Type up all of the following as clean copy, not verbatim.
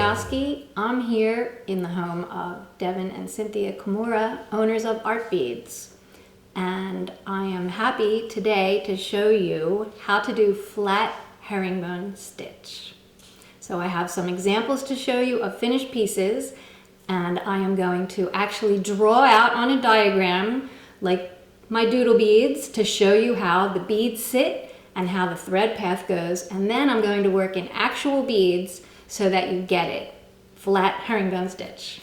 Rogalski. I'm here in the home of Devin and Cynthia Kimura, owners of Artbeads. And I am happy today to show you how to do flat herringbone stitch. So I have some examples to show you of finished pieces, and I am going to actually draw out on a diagram like my doodle beads to show you how the beads sit and how the thread path goes, and then I'm going to work in actual beads so that you get it. Flat herringbone stitch.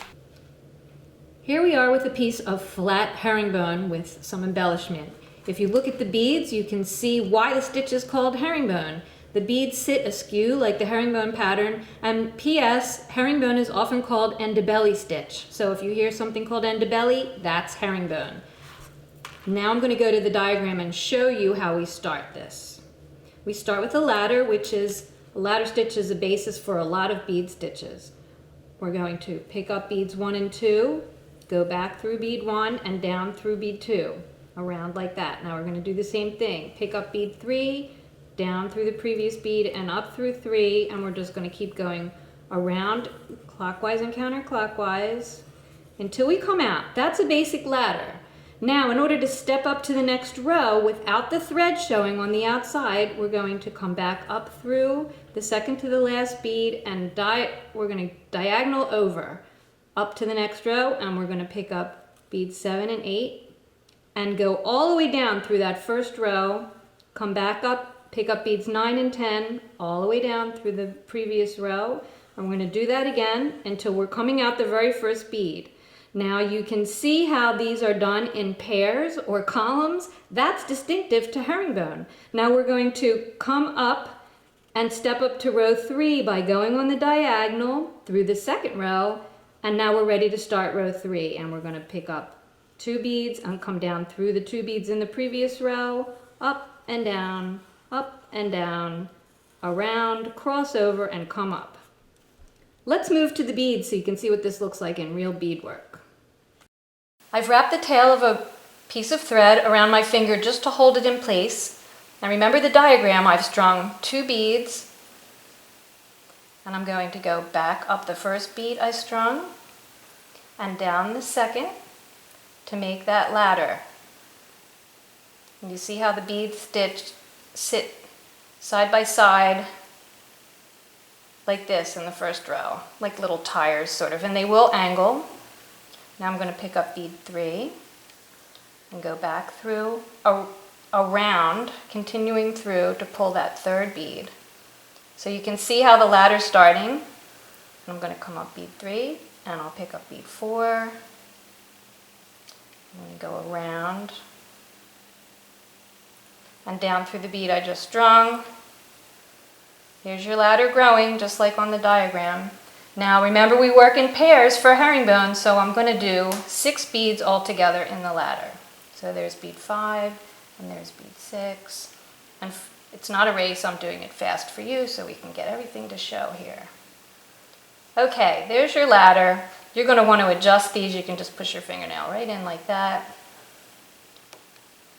Here we are with a piece of flat herringbone with some embellishment. If you look at the beads, you can see why the stitch is called herringbone. The beads sit askew like the herringbone pattern, and P.S. herringbone is often called endobelly stitch. So if you hear something called endobelly, that's herringbone. Now I'm going to go to the diagram and show you how we start this. We start with a ladder, which is, a ladder stitch is a basis for a lot of bead stitches. We're going to pick up beads 1 and 2, go back through bead 1 and down through bead 2, around like that. Now we're going to do the same thing. Pick up bead 3, down through the previous bead and up through 3, and we're just going to keep going around clockwise and counterclockwise until we come out. That's a basic ladder. Now, in order to step up to the next row without the thread showing on the outside, we're going to come back up through the second to the last bead and we're going to diagonal over up to the next row, and we're going to pick up beads 7 and 8 and go all the way down through that first row, come back up, pick up beads 9 and 10 all the way down through the previous row, and we're going to do that again until we're coming out the very first bead. Now you can see how these are done in pairs or columns. That's distinctive to herringbone. Now we're going to come up and step up to row 3 by going on the diagonal through the second row, and now we're ready to start row 3, and we're going to pick up 2 beads and come down through the 2 beads in the previous row, up and down, around, cross over, and come up. Let's move to the beads so you can see what this looks like in real beadwork. I've wrapped the tail of a piece of thread around my finger just to hold it in place. Now remember the diagram, I've strung 2 beads, and I'm going to go back up the first bead I strung and down the second to make that ladder. And you see how the beads sit side by side like this in the first row, like little tires sort of, and they will angle. Now I'm going to pick up bead 3 and go back through, around, continuing through to pull that third bead. So you can see how the ladder's starting. I'm going to come up bead 3 and I'll pick up bead 4. I'm going to go around and down through the bead I just strung. Here's your ladder growing, just like on the diagram. Now remember we work in pairs for herringbone, so I'm going to do 6 beads all together in the ladder. So there's bead 5, and there's bead 6. And it's not a race, I'm doing it fast for you so we can get everything to show here. Okay, there's your ladder. You're going to want to adjust these. You can just push your fingernail right in like that.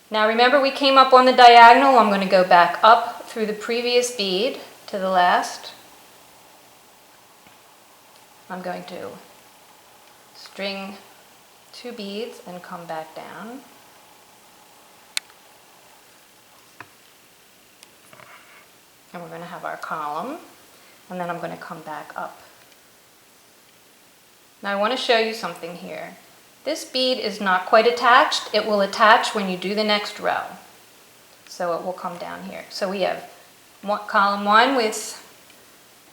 Now remember we came up on the diagonal. I'm going to go back up through the previous bead to the last. I'm going to string 2 beads and come back down. And we're going to have our column, and then I'm going to come back up. Now I want to show you something here. This bead is not quite attached. It will attach when you do the next row. So it will come down here. So we have column 1 with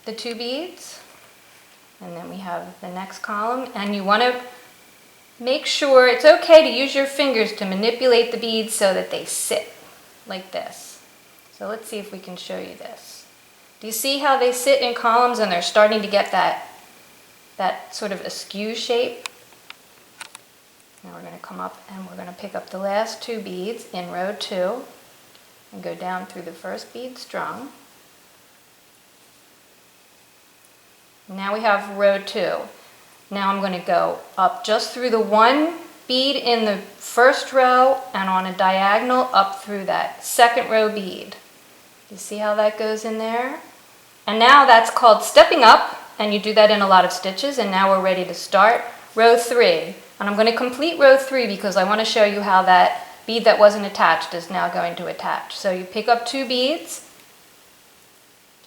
the 2 beads. And then we have the next column, and you want to make sure it's okay to use your fingers to manipulate the beads so that they sit like this. So let's see if we can show you this. Do you see how they sit in columns and they're starting to get that sort of askew shape? Now we're going to come up and we're going to pick up the last 2 beads in row 2 and go down through the first bead strung. Now we have row 2. Now I'm going to go up just through the 1 bead in the first row and on a diagonal up through that second row bead. You see how that goes in there? And now that's called stepping up and you do that in a lot of stitches, and now we're ready to start row 3. And I'm going to complete row 3 because I want to show you how that bead that wasn't attached is now going to attach. So you pick up 2 beads,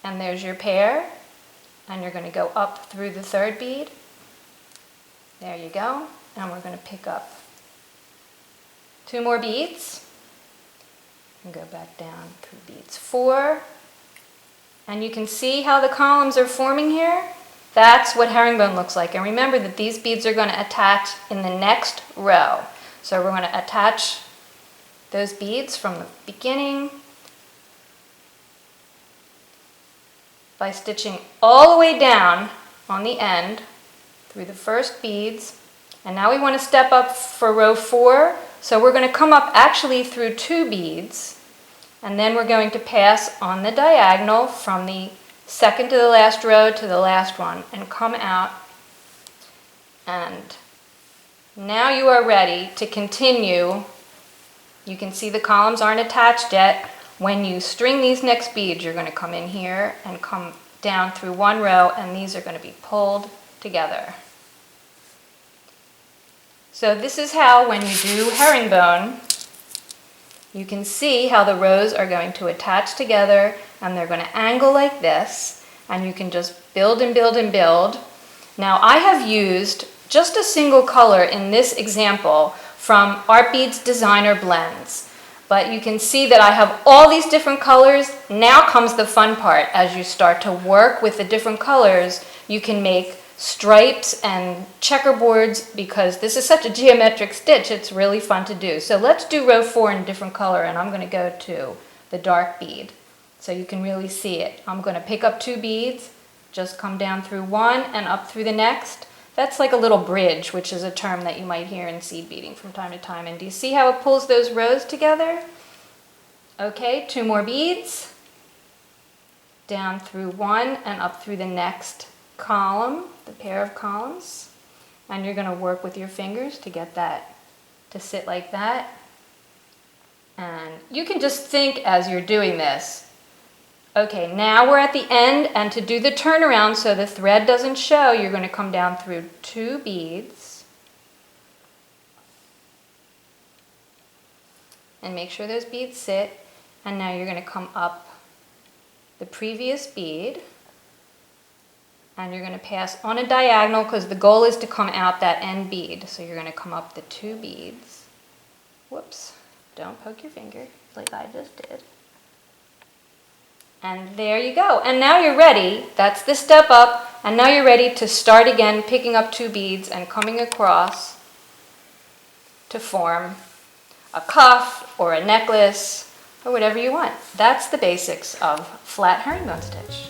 and there's your pair, and you're going to go up through the 3rd bead. There you go. And we're going to pick up 2 more beads and go back down through beads 4. And you can see how the columns are forming here. That's what herringbone looks like. And remember that these beads are going to attach in the next row. So we're going to attach those beads from the beginning by stitching all the way down on the end through the first beads. And now we want to step up for row 4. So we're going to come up actually through 2 beads, and then we're going to pass on the diagonal from the second to the last row to the last one and come out. And now you are ready to continue. You can see the columns aren't attached yet. When you string these next beads, you're going to come in here and come down through 1 row, and these are going to be pulled together. So this is how, when you do herringbone, you can see how the rows are going to attach together, and they're going to angle like this, and you can just build and build and build. Now I have used just a single color in this example from Artbeads Designer Blends. But you can see that I have all these different colors. Now comes the fun part. As you start to work with the different colors, you can make stripes and checkerboards, because this is such a geometric stitch, it's really fun to do. So let's do row 4 in a different color, and I'm going to go to the dark bead so you can really see it. I'm going to pick up 2 beads, just come down through 1 and up through the next. That's like a little bridge, which is a term that you might hear in seed beading from time to time. And do you see how it pulls those rows together? Okay, 2 more beads, down through 1 and up through the next column, the pair of columns, and you're going to work with your fingers to get that to sit like that. And you can just think as you're doing this, okay, now we're at the end, and to do the turnaround so the thread doesn't show, you're going to come down through 2 beads and make sure those beads sit, and now you're going to come up the previous bead, and you're going to pass on a diagonal because the goal is to come out that end bead. So you're going to come up the 2 beads. Whoops, don't poke your finger like I just did. And there you go. And now you're ready. That's the step up. And now you're ready to start again, picking up 2 beads and coming across to form a cuff or a necklace or whatever you want. That's the basics of flat herringbone stitch.